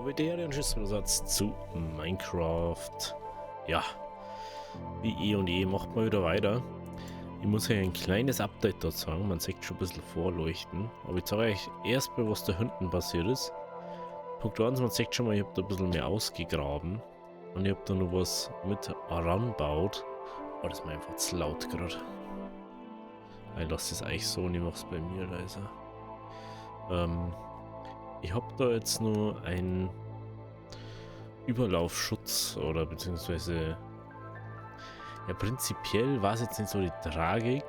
Wieder ein Schüsselbesatz zu Minecraft. Ja, wie eh und je macht man wieder weiter. Ich muss euch ein kleines Update dazu sagen, man sieht schon ein bisschen vorleuchten. Aber ich zeige euch erstmal, was da hinten passiert ist. Punkt 1, man sieht schon mal, ich habe da ein bisschen mehr ausgegraben. Und ich habe da noch was mit heranbaut. Oh, das ist mir einfach zu laut gerade. Ich lasse es eigentlich so und ich mache es bei mir leiser. Ich habe da jetzt nur einen Überlaufschutz oder beziehungsweise ja, prinzipiell war es jetzt nicht so die Tragik,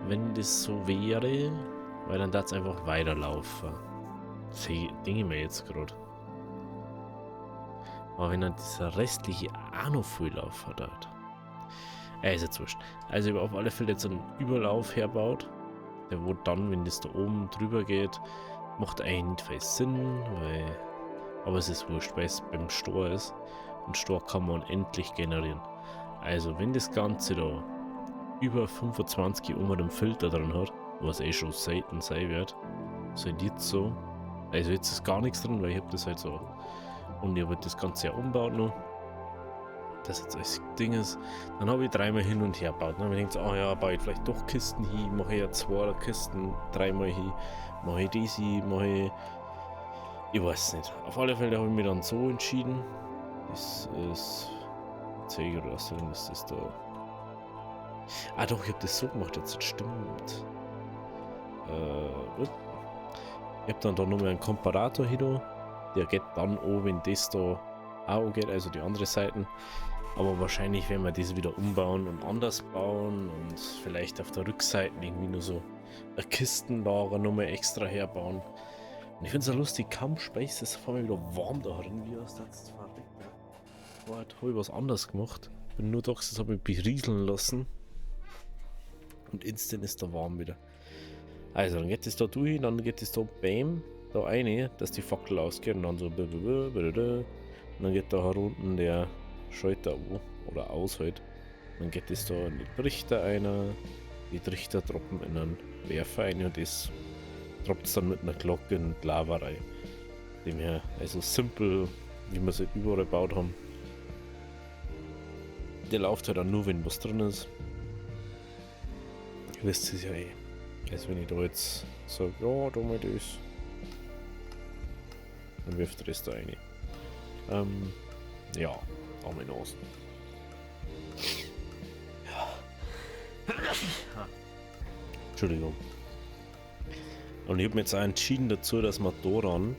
wenn das so wäre, weil dann darf es einfach weiterlaufen. Das denke ich mir jetzt gerade. Aber wenn dann dieser restliche auch noch viel Lauf hat. Ist jetzt wurscht. Also ich habe auf alle Fälle jetzt einen Überlauf herbaut, der wo dann, wenn das da oben drüber geht, macht eigentlich nicht viel Sinn, weil, aber es ist wurscht, weil es beim Stor ist und Stor kann man unendlich generieren. Also wenn das Ganze da über 25 unter dem Filter drin hat, was eh schon selten sein wird, so jetzt so, also jetzt ist gar nichts drin, weil ich habe das halt so, und ich habe das Ganze ja umgebaut noch, das jetzt als Ding ist, dann habe ich dreimal hin und her gebaut. Dann habe ich gedacht, oh ja, baue ich vielleicht doch Kisten hin, mache ich ja 2 Kisten, dreimal hin, mache ich das hin, mache ich weiß nicht. Auf alle Fälle habe ich mich dann so entschieden. Das ist, zeige oder was drin ist das da. Ah doch, ich habe das so gemacht, jetzt stimmt. Gut. Ich habe dann da nochmal einen Komparator hier, der geht dann auch, wenn das da auch geht, also die andere Seite. Aber wahrscheinlich werden wir das wieder umbauen und anders bauen und vielleicht auf der Rückseite irgendwie nur so ein Kistenlager nochmal extra herbauen. Und ich finde es ja lustig, kaum Space ist vor mir wieder warm da drin, wie das jetzt verrückt. Vorher habe ich was anderes gemacht. Bin nur doch, das habe ich berieseln lassen. Und instant ist da warm wieder. Also, dann geht es da durch, dann geht es da bam, da rein, dass die Fackel ausgeht und dann so und dann geht da herunten der Schalter an oder aus halt. Dann geht es da in die Trichter einer, die Trichter droppen in einen Werfer ein und das droppt es dann mit einer Glocke in die Lava rein. Dem her, also simpel, wie wir es halt überall gebaut haben. Der läuft halt dann nur, wenn was drin ist. Ihr wisst es ja eh. Also wenn ich da jetzt sage, ja, da mal das, dann wirft er das da rein. Ja, Arme Nase. Entschuldigung. Und ich habe mir jetzt auch entschieden dazu, dass wir daran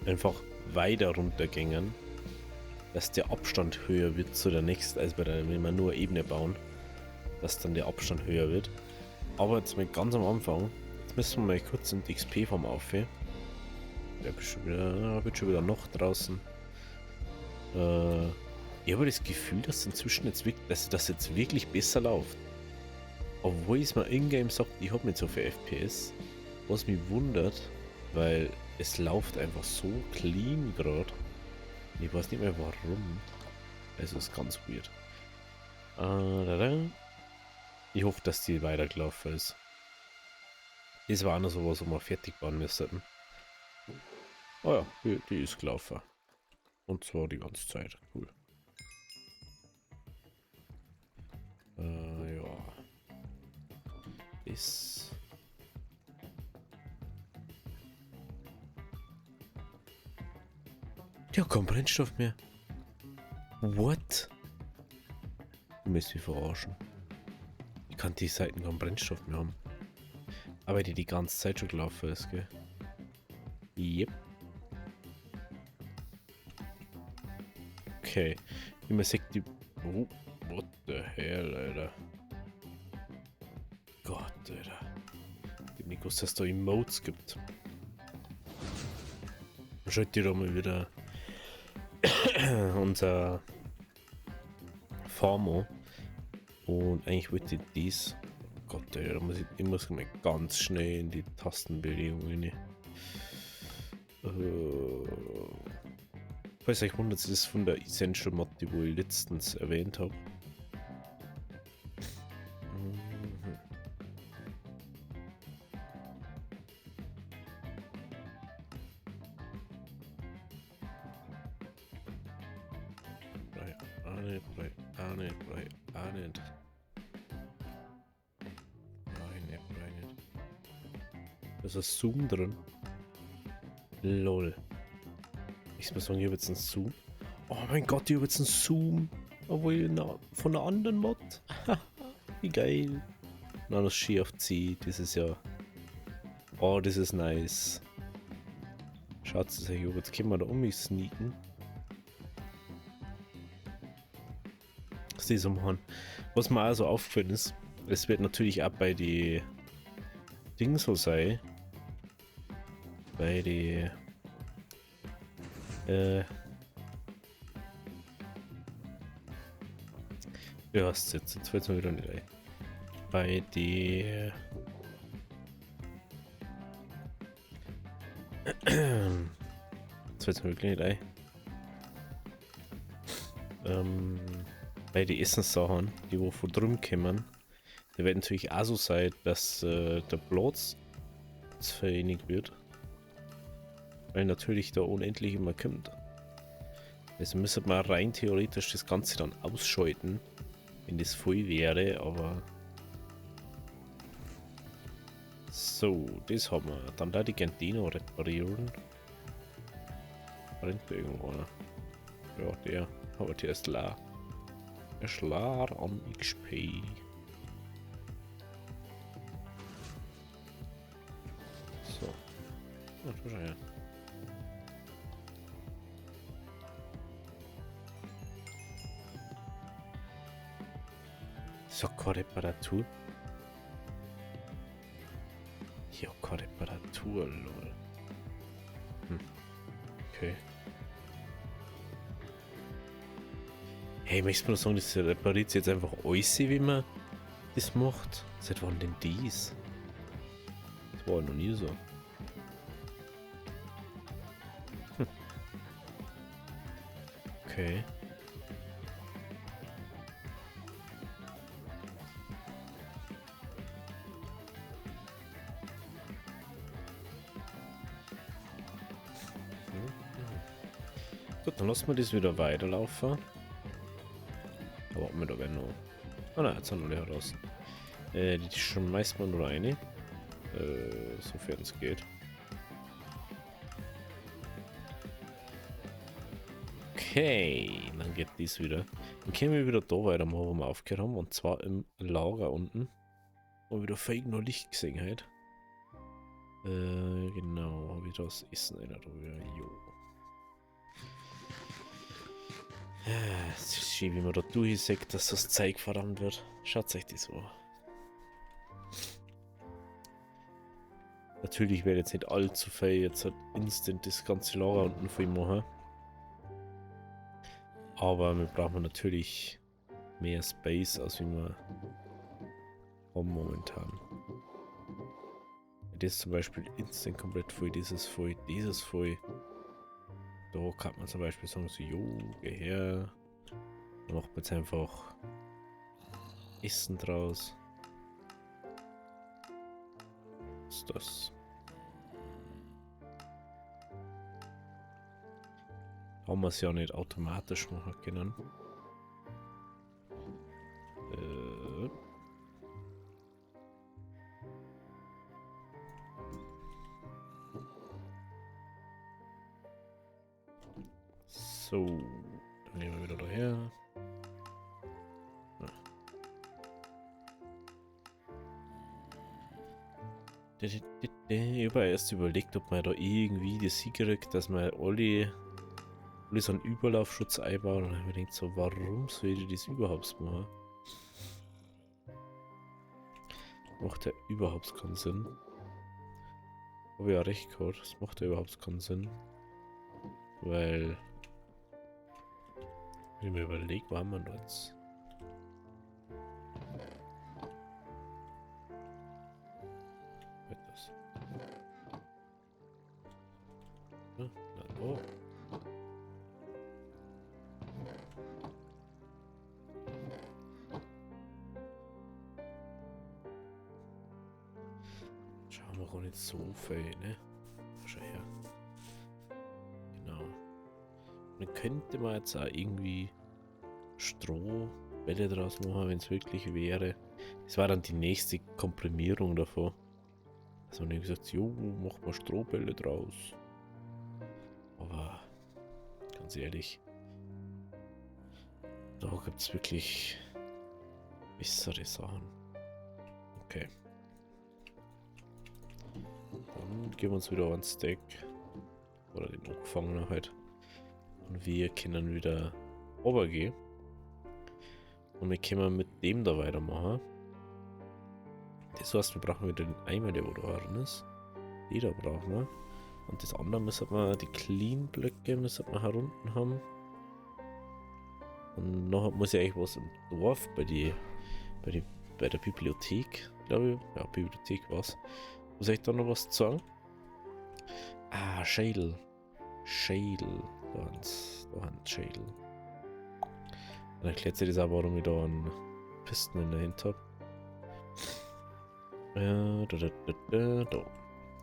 einfach weiter runtergängen, dass der Abstand höher wird zu der nächsten, als wenn wir nur Ebene bauen, dass dann der Abstand höher wird. Aber jetzt mal ganz am Anfang, jetzt müssen wir mal kurz in die XP-Form aufhören. Der wird schon wieder noch draußen. Ich habe das Gefühl, dass inzwischen jetzt wirklich, dass das jetzt wirklich besser läuft. Obwohl es mal in-game sagt, ich habe nicht so viel FPS. Was mich wundert, weil es läuft einfach so clean gerade. Ich weiß nicht mehr warum. Also ist ganz weird. Ich hoffe, dass die weitergelaufen ist. Das war auch noch sowas, wo wir fertig bauen müssten. Oh ja, die ist gelaufen. Und zwar die ganze Zeit. Cool. Ja. Das. Ja, kein Brennstoff mehr. What? Du müsst mich verarschen. Ich kann die Seiten keinen Brennstoff mehr haben. Aber die ganze Zeit schon gelaufen ist, gell? Yep. Okay. Wie man sagt, die... Oh, what the hell, Alter. Gott, Alter. Ich hab nicht gewusst, dass es da Emotes gibt. Schaut dir doch mal wieder unser Farmo. Und eigentlich wollte ich dies. Oh Gott, Alter, ich muss mal ganz schnell in die Tastenbelegung rein. Falls euch wundert, das ist von der Essential Mod, die wo ich letztens erwähnt habe. Auch nicht, brauche ich auch nicht, brauche ich auch nicht. Brauche ich nicht, brauche ich nicht. Da ist ein Zoom drin. Lol. Ich muss sagen, ich habe jetzt einen Zoom. Oh mein Gott, ich habe jetzt einen Zoom. Obwohl von einer anderen Mod. Wie geil. Na, das Ski auf C, das ist ja. Oh, das ist nice. Schaut es euch an, jetzt können wir da um mich sneaken. Das ist so machen. Was mir auch so aufgefallen ist, es wird natürlich auch bei die Ding so sein. Bei die ja, was jetzt? Jetzt fällt es mir wieder nicht ein. Bei die jetzt fällt es mir wirklich nicht ein. Bei den Essenssachen, die wo von drum kommen, da wird natürlich auch so sein, dass der Platz zu wenig wird. Weil natürlich da unendlich immer kommt. Also müsste man rein theoretisch das Ganze dann ausschalten, wenn das voll wäre, aber so, das haben wir. Dann da die Gantino reparieren. Brennt da irgendwo einer? Ja, der. Aber der ist leer. Er ist leer an XP. So. Ja, schau schon her. So, keine Reparatur. Ja, keine Reparatur, lol. Okay. Hey, möchtest du mir sagen, das repariert jetzt einfach alles, wie man das macht? Seit wann denn dies? Das war noch nie so. Okay. Gut, dann lassen wir das wieder weiterlaufen. Aber wir da werden noch. Oh nein, jetzt haben wir die heraus. Die schmeißt man nur rein. Sofern es geht. Okay, dann geht dies wieder. Dann können wir wieder da weitermachen, wo wir aufgehört haben. Und zwar im Lager unten. Wo wieder fake noch Licht gesehen hat. Genau, habe ich das Essen einer drüber. Jo. Es ist schön, wie man da durchsagt, dass das Zeug verdammt wird. Schaut euch das an. Natürlich werde ich jetzt nicht allzu viel jetzt halt instant das ganze Lager unten voll machen. Aber wir brauchen natürlich mehr Space, als wie wir haben momentan. Das ist zum Beispiel instant komplett voll, dieses voll, dieses voll. Da kann man zum Beispiel sagen, so, jo, geh her. Dann macht man jetzt einfach Essen draus. Was ist das? Haben wir es ja nicht automatisch machen können. So, dann nehmen wir wieder daher. Ich habe erst überlegt, ob man da irgendwie das hinkriegt, dass man alle so einen Überlaufschutz einbauen. Und dann habe ich mir gedacht, so, warum soll ich das überhaupt machen? Macht ja überhaupt keinen Sinn. Habe ich ja recht gehabt, das macht ja überhaupt keinen Sinn. Weil, wenn ich mir überlege, wo haben wir noch jetzt? Das. Ja, na, oh. Schauen wir auch nicht so viel, ne? Schau her. Genau. Dann könnte man jetzt auch irgendwie Strohbälle draus machen, wenn es wirklich wäre. Das war dann die nächste Komprimierung davon. Also haben die gesagt, jo, mach mal Strohbälle draus. Aber ganz ehrlich, da gibt es wirklich bessere Sachen. Okay. Dann geben wir uns wieder ein Steak. Oder den angefangenen halt. Und wir können wieder runtergehen. Und wir können mit dem da weitermachen. Das heißt, wir brauchen wieder den Eimer, der wo da drin ist. Die da brauchen wir. Und das andere müssen wir, die Clean-Blöcke müssen wir herunten haben. Und noch muss ja eigentlich was im Dorf bei der Bibliothek, glaube ich. Ja, Bibliothek war's. Muss ich da noch was sagen? Ah, Schädel. Schädel. Da haben Schädel. Dann erklärt sich das auch, warum ich da einen Pisten in der Hand habe. Da.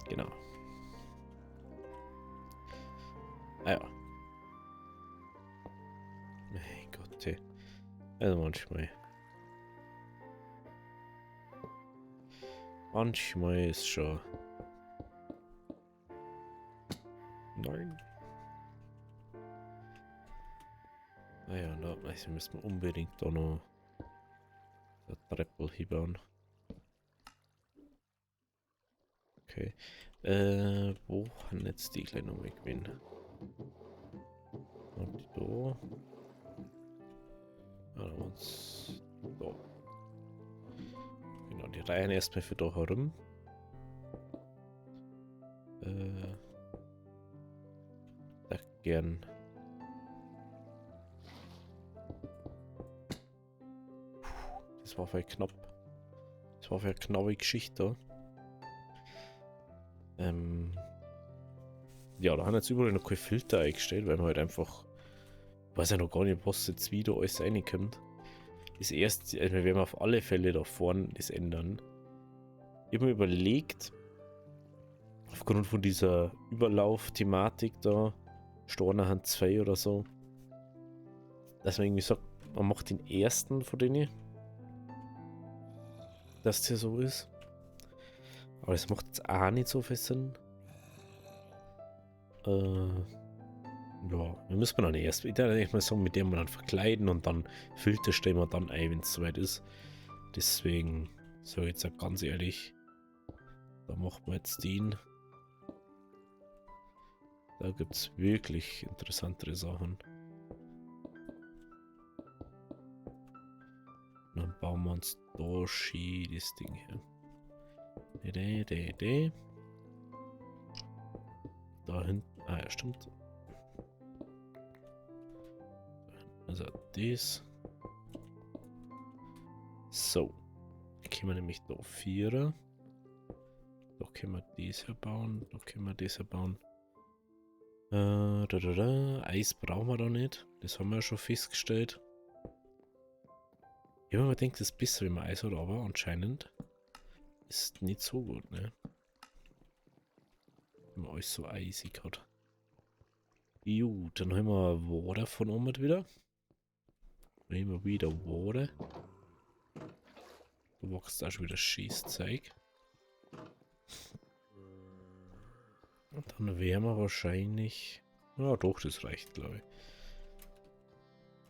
Genau. Ah ja. Mein Gott, ey. Also manchmal ist schon... Nein. Naja, also müssen wir unbedingt da noch eine Treppe hinbauen. Okay. Wo haben jetzt die gleich noch weggewinnen? Und die da. Ah, uns da. Genau, die Reihen erstmal für da herum. Da gern. Das war voll knapp. Das war für eine knappe Geschichte. Ja, da haben jetzt überall noch keine Filter eingestellt, weil man halt einfach... Ich weiß ja noch gar nicht, was jetzt wieder alles reinkommt. Das erste, also wir werden auf alle Fälle da vorne das ändern. Ich habe mir überlegt, aufgrund von dieser Überlauf-Thematik da, Stornerhand 2 oder so, dass man irgendwie sagt, man macht den ersten von denen, dass der so ist. Aber das macht jetzt auch nicht so viel Sinn. Ja, wir müssen dann erst, ich würde mal sagen, mit dem wir dann verkleiden und dann Filter stellen wir dann ein, wenn es soweit ist. Deswegen, so jetzt auch ganz ehrlich, da machen wir jetzt den. Da gibt es wirklich interessantere Sachen. Und dann bauen wir uns da schön das Ding her. Da hinten, ah ja, stimmt. Also das. So. Können wir nämlich da 4. Da können wir das herbauen. Da können wir das herbauen. Eis brauchen wir da nicht. Das haben wir ja schon festgestellt. Ich habe mir gedacht, das ist besser, wenn man Eis hat, aber anscheinend ist nicht so gut, ne? Wenn man alles so eisig hat. Gut, dann haben wir Water von oben wieder. Dann haben wir wieder Water. Da wächst auch schon wieder Schießzeug. Und dann wären wir wahrscheinlich... Ja doch, das reicht, glaube ich.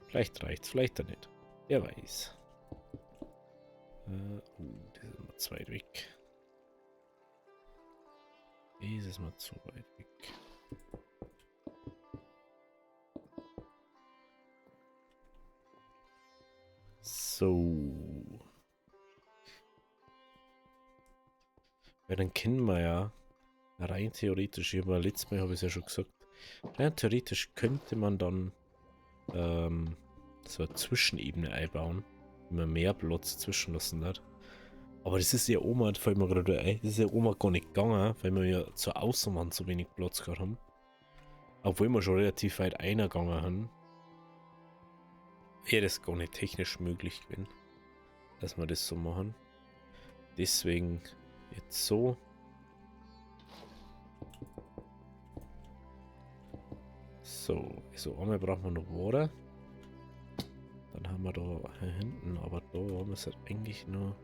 Vielleicht reicht's, vielleicht auch nicht. Wer weiß. Das ist mal zu weit weg. Das ist mal zu weit weg. So. Ja, dann kennen wir ja rein theoretisch, letztes Mal habe ich es ja schon gesagt, rein theoretisch könnte man dann so eine Zwischenebene einbauen, wenn man mehr Platz zwischenlassen hat. Aber das ist ja Oma, fällt mir gerade ein, das ist ja Oma gar nicht gegangen, weil wir ja zur Außenwand so wenig Platz gehabt haben. Obwohl wir schon relativ weit eingegangen haben, wäre das gar nicht technisch möglich gewesen, dass wir das so machen. Deswegen jetzt so. So, einmal brauchen wir noch Water. haben wir da hinten, aber da haben wir halt eigentlich nur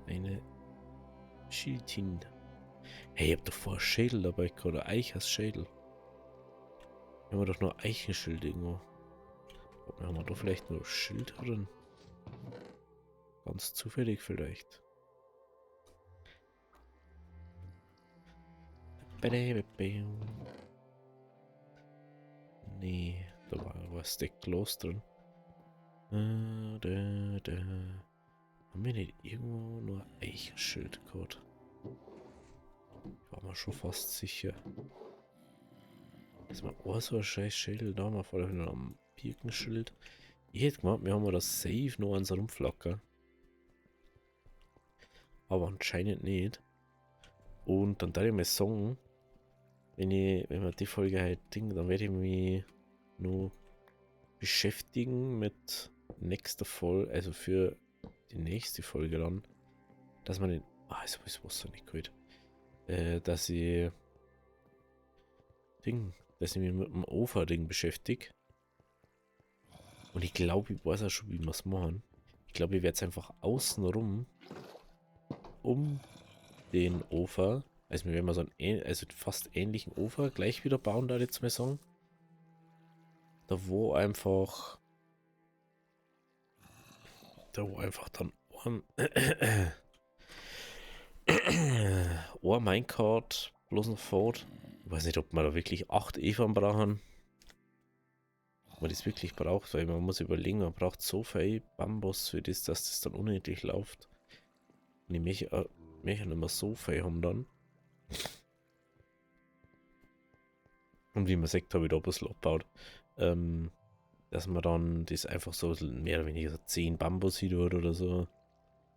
eine Schildchen. Hey, ich hab doch vorher Schädel dabei gehabt, oder Eichers Schädel. Haben wir doch nur Eichenschild irgendwo. Haben wir da vielleicht nur Schild drin? Ganz zufällig vielleicht. Nee, da war was Stecklos drin. Haben wir nicht irgendwo nur Eichenschild gehabt? Ich war mir schon fast sicher. Das war auch so ein scheiß Schädel da, mal vor allem am Birkenschild. Ich hätte gemeint, wir haben das safe noch ans Rumflacker. Aber anscheinend nicht. Und dann darf ich mal sagen, wenn wir die Folge halt dann werde ich mich nur beschäftigen mit nächster Folge, also für die nächste Folge dann, dass man den, jetzt habe ich das Wasser nicht geholt, dass ich mich mit dem Ofer-Ding beschäftige. Und ich glaube, ich weiß auch schon, wie wir es machen. Ich glaube, ich werde es einfach außenrum um den Ofer, also wir werden mal so einen fast ähnlichen Ofer gleich wieder bauen, da jetzt mal sagen. Da wo einfach dann Minecart bloß noch fährt. Ich weiß nicht, ob wir da wirklich 8 Evern brauchen. Ob man das wirklich braucht, weil man muss überlegen, man braucht so viel Bambus für das, dass das dann unendlich läuft. Und ich möchte nicht mehr so viel haben dann. Und wie man sagt, habe ich da ein bisschen abgebaut. Dass man dann das einfach so mehr oder weniger so 10 Bambus hier oder so.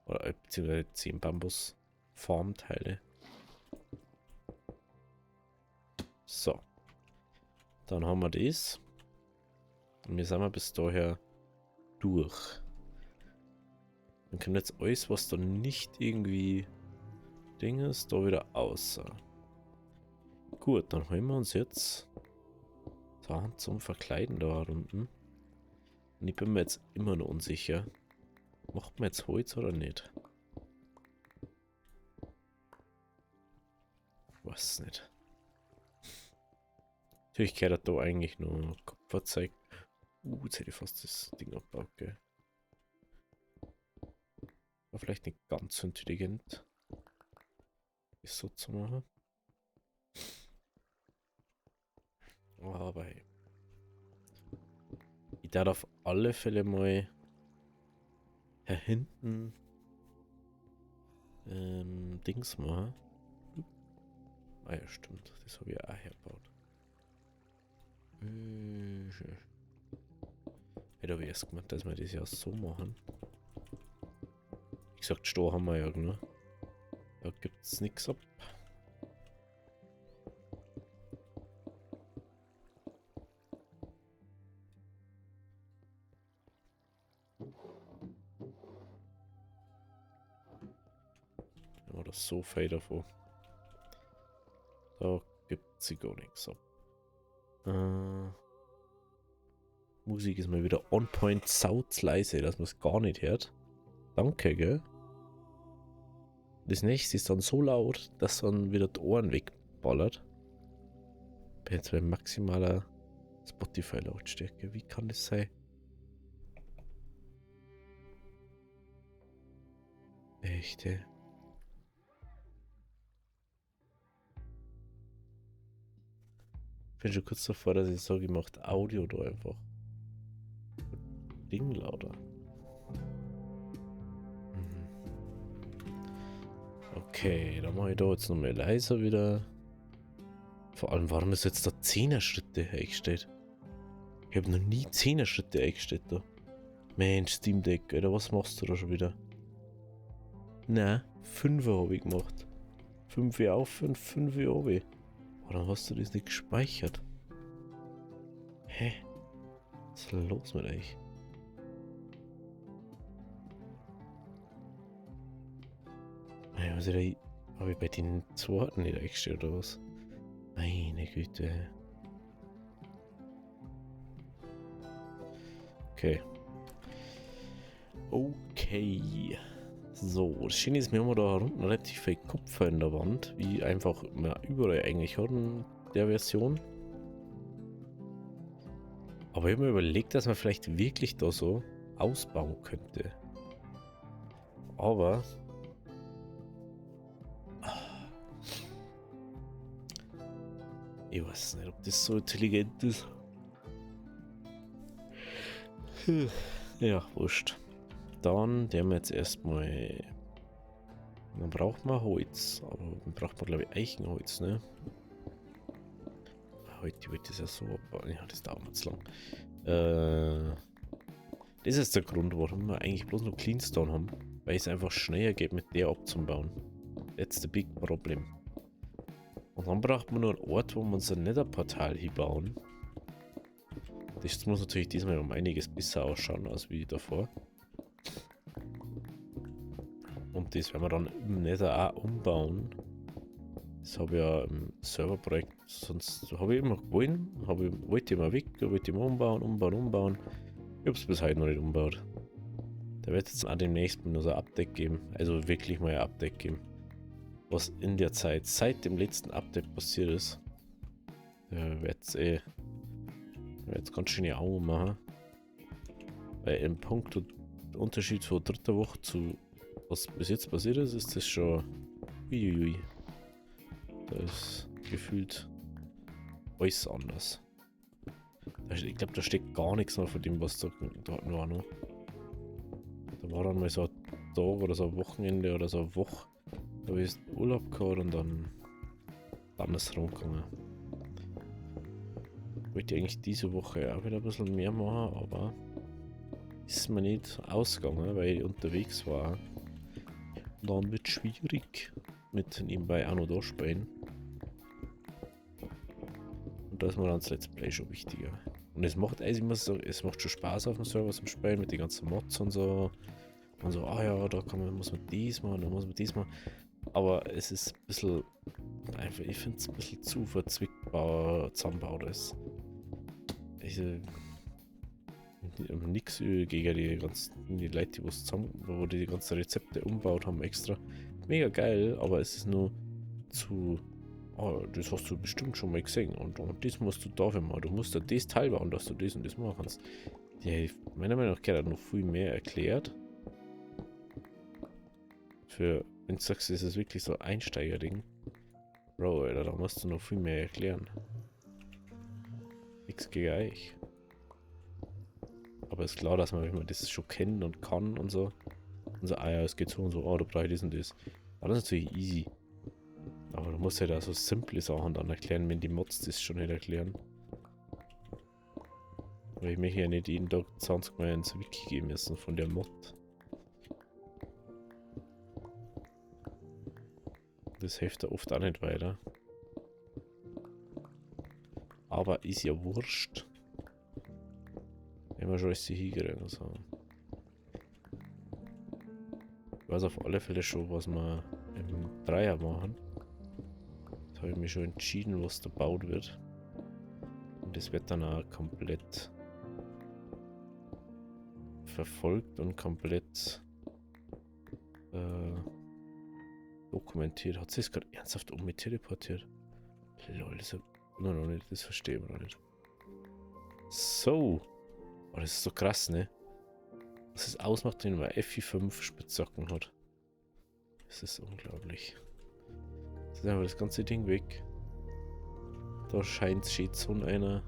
Oder beziehungsweise 10 Bambus-Formteile. So. Dann haben wir das. Und wir sind mal bis daher durch. Dann können jetzt alles, was da nicht irgendwie Ding ist, da wieder außer. Gut, dann holen wir uns jetzt Sachen zum Verkleiden da unten. Und ich bin mir jetzt immer noch unsicher. Macht man jetzt Holz oder nicht? Weiß es nicht. Natürlich gehört da eigentlich nur Kupferzeug. Jetzt hätte ich fast das Ding abgebaut, gell? War vielleicht nicht ganz so intelligent, das so zu machen. Aber hey. Ich darf auf alle Fälle mal hier hinten Dings machen. Ah ja, stimmt. Das habe ich auch hergebaut. Hätte aber erst gemeint, dass wir das ja so machen. Wie gesagt, Stroh haben wir ja nur. Da gibt es nichts ab. Oder so viel davon. Da gibt es gar nichts ab. Musik ist mal wieder on point, sauzleise, dass man es gar nicht hört. Danke, gell? Das nächste ist dann so laut, dass dann wieder die Ohren wegballert. Bin jetzt bei maximaler Spotify-Lautstärke. Wie kann das sein? Echte. Ich bin schon kurz davor, dass ich sage, ich mache Audio da einfach. Ding lauter. Okay, dann mache ich da jetzt noch mal leiser wieder. Vor allem, warum ist jetzt da 10er Schritte eingestellt? Ich habe noch nie 10er Schritte eingestellt da. Mensch, Steam Deck, Alter, was machst du da schon wieder? Na, 5er habe ich gemacht. 5 auf und 5 runter. Warum hast du das nicht gespeichert? Hä? Was ist los mit euch? Also habe ich bei den zweiten nicht eingestellt oder was? Meine Güte. Okay. Okay. So, das Schöne ist, wir haben da unten relativ viel Kupfer in der Wand, wie einfach wir überall eigentlich hatten der Version. Aber ich habe mir überlegt, dass man vielleicht wirklich da so ausbauen könnte. Aber ich weiß nicht, ob das so intelligent ist. Ja, wurscht. Dann der wir jetzt erstmal. Dann braucht man Holz. Aber dann braucht man, glaube ich, Eichenholz, ne? Heute wird das ja so abbauen. Ja, das dauert jetzt lang. Das ist der Grund, warum wir eigentlich bloß noch Cleanstone haben. Weil es einfach schneller geht, mit der abzubauen. That's the big problem. Und dann braucht man nur einen Ort, wo wir uns ein Nether-Portal hinbauen. Das muss natürlich diesmal um einiges besser ausschauen als wie davor. Und das werden wir dann im Nether auch umbauen. Das habe ich ja im Serverprojekt, sonst habe ich immer gewollt, wollte ich mal weg, wollte ich mal umbauen. Ich habe es bis heute noch nicht umgebaut. Da wird jetzt auch demnächst mal so ein Update geben, also wirklich mal ein Update geben. Was in der Zeit, seit dem letzten Update passiert ist, wird es ganz schöne Augen machen. Weil im Punkt und Unterschied von dritter Woche zu was bis jetzt passiert ist, ist das schon uiuiui. Da ist gefühlt alles anders. Ich glaube, da steckt gar nichts mehr von dem, was da war noch. Da war dann mal so ein Tag oder so ein Wochenende oder so eine Woche, da habe ich Urlaub gehabt und dann ist es rumgegangen. Wollte eigentlich diese Woche auch wieder ein bisschen mehr machen, aber ist mir nicht ausgegangen, weil ich unterwegs war. Und dann wird es schwierig mit nebenbei auch noch da spielen. Und da ist mir dann das Let's Play schon wichtiger. Und es macht, also ich muss sagen, es macht schon Spaß auf dem Server zum Spielen mit den ganzen Mods und so. Und so, ah ja, da muss man dies machen, da muss man dies machen. Aber es ist ein bisschen, einfach, ich finde es ein bisschen zu verzwickbar zusammengebaut. Ich nichts gegen die Leute, die ganzen Rezepte umgebaut haben extra. Mega geil, aber es ist nur zu. Oh, das hast du bestimmt schon mal gesehen und das musst du dafür machen. Du musst da das Teil bauen, dass du das und das machen kannst. Die meiner Meinung nach hat noch viel mehr erklärt. Wenn du sagst, das ist wirklich so ein Einsteigerding. Bro, Alter, da musst du noch viel mehr erklären. Nichts gegen euch. Aber ist klar, dass man, wenn man das schon kennt und kann und so, ah ja, es geht so und so, oh, da brauche ich das und das. Aber das ist natürlich easy. Aber du musst ja da so simple Sachen dann erklären, wenn die Mods das schon nicht erklären. Weil ich möchte ja nicht jeden Tag 20 Mal ins Wiki gehen müssen von der Mod. Das hilft da oft auch nicht weiter. Aber ist ja wurscht. Wenn wir schon alles hingekriegt also. Ich weiß auf alle Fälle schon, was wir im Dreier machen. Da habe ich mich schon entschieden, was da gebaut wird. Und das wird dann auch komplett verfolgt und komplett dokumentiert. Hat sie es gerade ernsthaft um mit teleportiert? Lol, das noch nicht, das verstehen wir noch nicht. So. Oh, das ist so krass, ne? Was es ausmacht, wenn man FI5 Spitzhacken hat. Das ist unglaublich. Jetzt ist einfach das ganze Ding weg. Da steht so einer.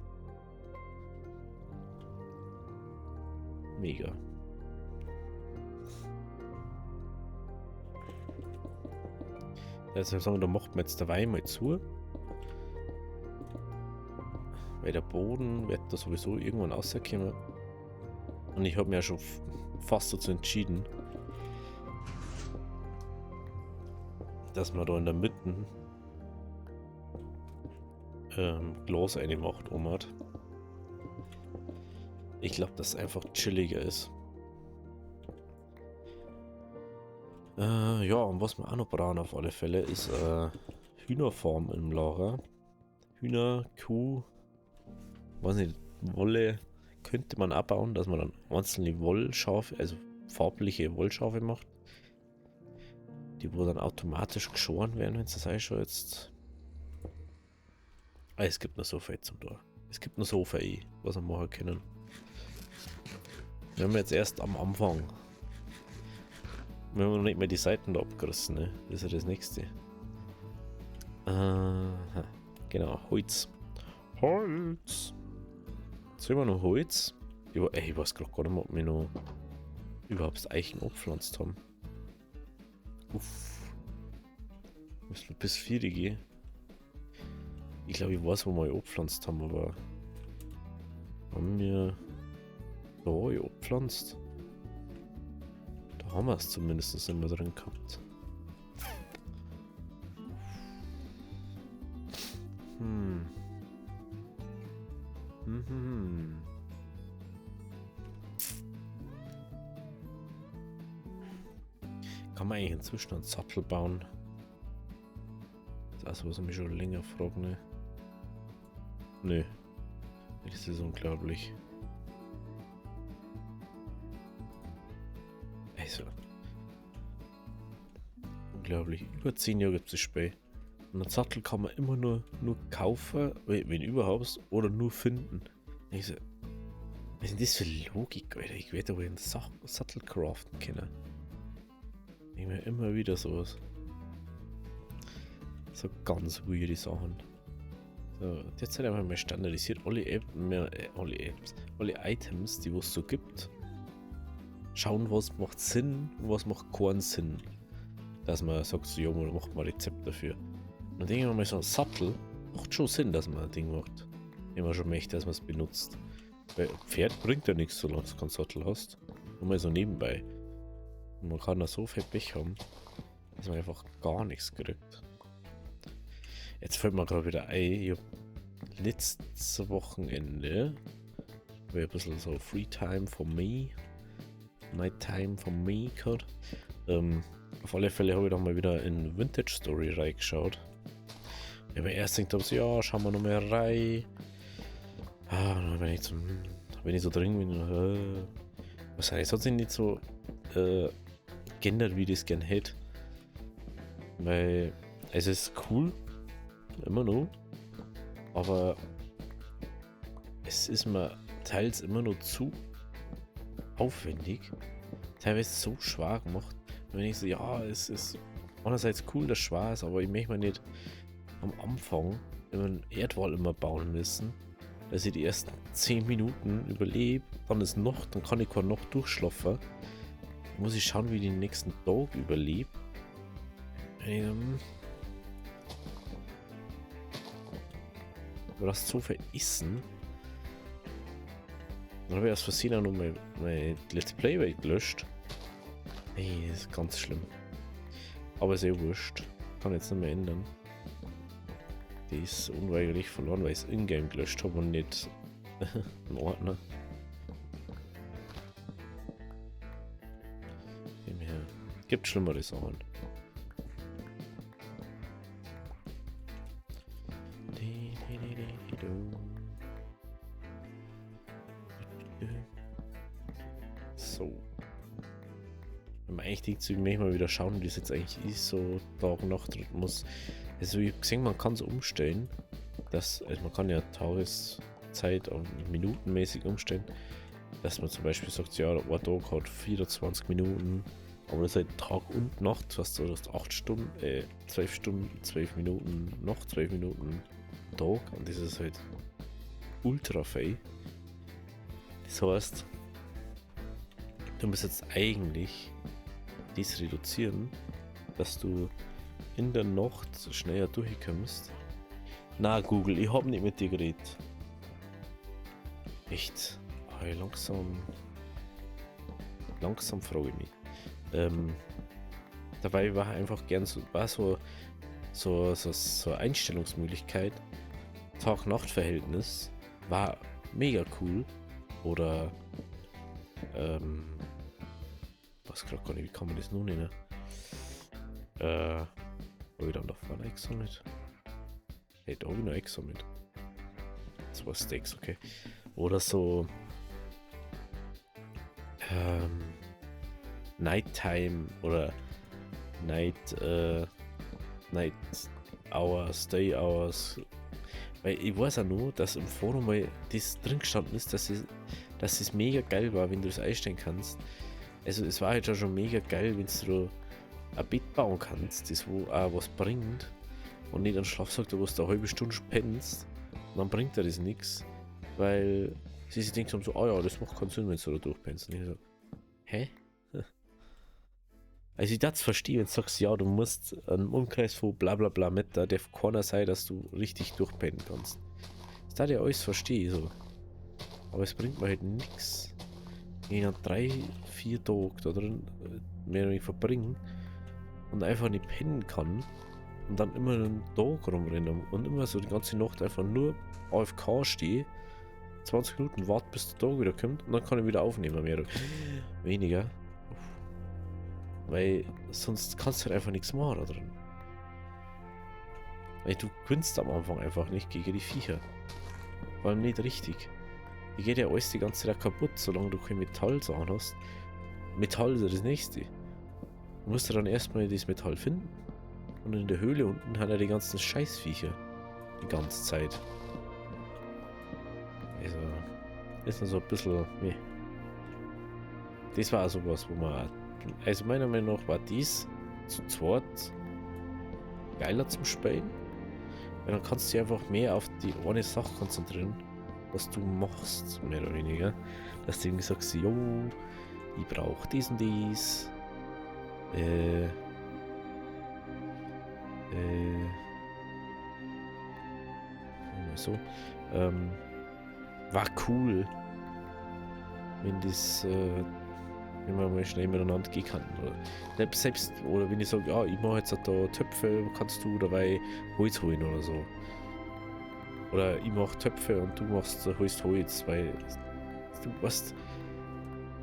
Mega. Also sagen, da macht man jetzt dabei mal zu. Weil der Boden wird da sowieso irgendwann rauskommen. Und ich habe mir ja schon fast dazu entschieden, dass man da in der Mitte Glas reinmacht, hat. Ich glaube, dass es einfach chilliger ist. Ja, und was wir auch noch brauchen auf alle Fälle ist Hühnerfarm im Lager. Hühner, Kuh, weiß nicht, Wolle könnte man abbauen, dass man dann einzelne Wollschafe, also farbliche Wollschafe macht. Die wo dann automatisch geschoren werden, wenn sie das schon jetzt. Ah, es gibt noch so viel zum Tor. Es gibt noch so viel, was wir machen können. Wir haben jetzt erst am Anfang. Wir haben noch nicht mehr die Seiten da abgerissen, ne? Das ist ja das nächste. Aha. Genau, Holz. Holz! Jetzt haben wir noch Holz. Ich weiß gerade gar nicht mehr, ob wir noch überhaupt das Eichen abgepflanzt haben. Uff. Müssen wir bis 4 gehen. Ich glaube, ich weiß, wo wir abgepflanzt haben, aber haben wir da abgepflanzt? Da haben wir es zumindest immer drin gehabt. Kann man eigentlich inzwischen einen Sattel bauen? Das ist was ich mich schon länger frage, ne? Nö. Das ist unglaublich. Also. Unglaublich. Über 10 Jahre gibt es Spiel. Und einen Sattel kann man immer nur kaufen, wenn überhaupt, oder nur finden. Also, was ist denn das für Logik, Alter? Ich werde aber einen Sattel craften können. Ich mir immer wieder sowas. So ganz weirde Sachen. So, jetzt halt einfach mal standardisiert alle Items, die es so gibt. Schauen, was macht Sinn und was macht keinen Sinn. Dass man sagt, so, ja, man macht mal ein Rezept dafür. Und dann denke ich mir mal, so ein Sattel macht schon Sinn, dass man ein Ding macht. Wenn man schon möchte, dass man es benutzt. Weil ein Pferd bringt ja nichts, solange du keinen Sattel hast. Nur mal so nebenbei. Und man kann da so viel Pech haben, dass man einfach gar nichts kriegt. Jetzt fällt mir gerade wieder ein, ich habe letztes Wochenende ein bisschen so Free Time for me, Night Time for me gehabt. Auf alle Fälle habe ich doch mal wieder in Vintage Story reingeschaut. Ich habe erst gedacht, so, ja, schauen wir noch mehr rein. Dann bin ich so drin bin, wahrscheinlich hat sich nicht so geändert, wie ich das gern hätte. Weil es ist cool, immer noch, aber es ist mir teils immer noch zu aufwendig, teilweise so schwer gemacht. Wenn ich so, ja, es ist einerseits cool, dass es schwer ist, aber ich möchte mir nicht am Anfang immer einen Erdwall immer bauen müssen, dass ich die ersten 10 Minuten überlebe, dann ist Nacht, dann kann ich keine Nacht durchschlafen. Dann muss ich schauen, wie ich den nächsten Tag überlebe. Du hast so viel Essen. Dann habe ich aus Versehen auch noch mein Let's Play gelöscht. Ey, das ist ganz schlimm. Aber ist wurscht. Kann jetzt nicht mehr ändern. Die ist unweigerlich verloren, weil ich es in-game gelöscht habe und nicht im Ordner. Gibt schlimmere Sachen. So. Wenn man echt die Züge manchmal wieder schauen, wie das jetzt eigentlich ist, so Tag-Nacht-Rhythmus. Also ich habe gesehen, man kann es umstellen. Also man kann ja Tageszeit auf minutenmäßig umstellen. Dass man zum Beispiel sagt, ja, der Tag hat 24 Minuten, aber das ist halt Tag und Nacht. Du hast 8 Stunden, 12 Stunden, 12 Minuten, noch 12 Minuten Tag und das ist halt ultra viel. Das heißt, du musst jetzt eigentlich dies reduzieren, dass du in der Nacht schneller durchkommst. Na Google, ich hab nicht mit dir geredet. Echt? Hey, langsam frage ich mich. Dabei war einfach gern so eine Einstellungsmöglichkeit. Tag-Nacht-Verhältnis war mega cool. Oder was gerade gar nicht, wie kann man das nun nennen? Habe ich dann da vorne examen? Hey, da habe ich noch examen. 2 Steaks, okay. Oder so Nighttime oder Night Hours, Day Hours. Weil ich weiß auch nur, dass im Forum mal das drin gestanden ist, dass es mega geil war, wenn du das einstellen kannst. Also es war halt schon mega geil, wenn du ein Bett bauen kannst, das wo auch was bringt und nicht einen Schlafsack, wo du eine halbe Stunde pennst und dann bringt dir das nichts, weil sie sich denken so, ja, das macht keinen Sinn, wenn du da durchpennst. Und ich so, hä? Also ich das verstehe, wenn du sagst, ja, du musst einen Umkreis von bla bla bla Meter, darf keiner sein, dass du richtig durchpennen kannst. Das darf ich alles verstehen, so. Aber es bringt mir halt nichts. Wenn ich dann 3-4 Tage da drin mehr oder weniger verbringen und einfach nicht pennen kann und dann immer einen Tag rumrennen und immer so die ganze Nacht einfach nur AFK stehe, 20 Minuten warte, bis der Tag wieder kommt und dann kann ich wieder aufnehmen, mehr oder weniger. Weil sonst kannst du halt einfach nichts machen da drin. Weil du gewinnst am Anfang einfach nicht gegen die Viecher. Vor allem nicht richtig. Die geht ja alles die ganze Zeit kaputt, solange du kein Metallsachen hast. Metall ist ja das nächste. Du musst ja dann erstmal das Metall finden. Und in der Höhle unten hat er die ganzen Scheißviecher. Die ganze Zeit. Also, ist noch so ein bisschen. Nee. Das war auch sowas, wo man. Also meiner Meinung nach war dies zu zweit geiler zum Spielen. Weil dann kannst du dich einfach mehr auf die eine Sache konzentrieren, was du machst, mehr oder weniger. Dass du irgendwie sagst, jo, ich brauche dies und dies. So. War cool, wenn das, wenn wir mal schnell miteinander gehen kann. Oder selbst, oder wenn ich sage, ja, ich mache jetzt da Töpfe, kannst du dabei Holz holen oder so. Oder ich mache Töpfe und du machst Holz, weil du weißt,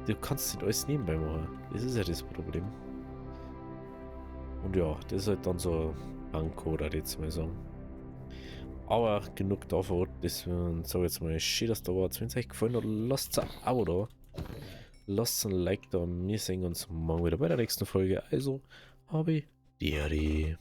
du kannst nicht alles nebenbei machen. Das ist ja das Problem. Und ja, das ist halt dann so ein Anker, jetzt mal sagen. Aber genug davon, deswegen sage ich jetzt mal, schön, dass da war. Wenn es euch gefallen hat, lasst ein Abo da. Lasst ein Like da. Wir sehen uns morgen wieder bei der nächsten Folge. Also, habe die Ehre.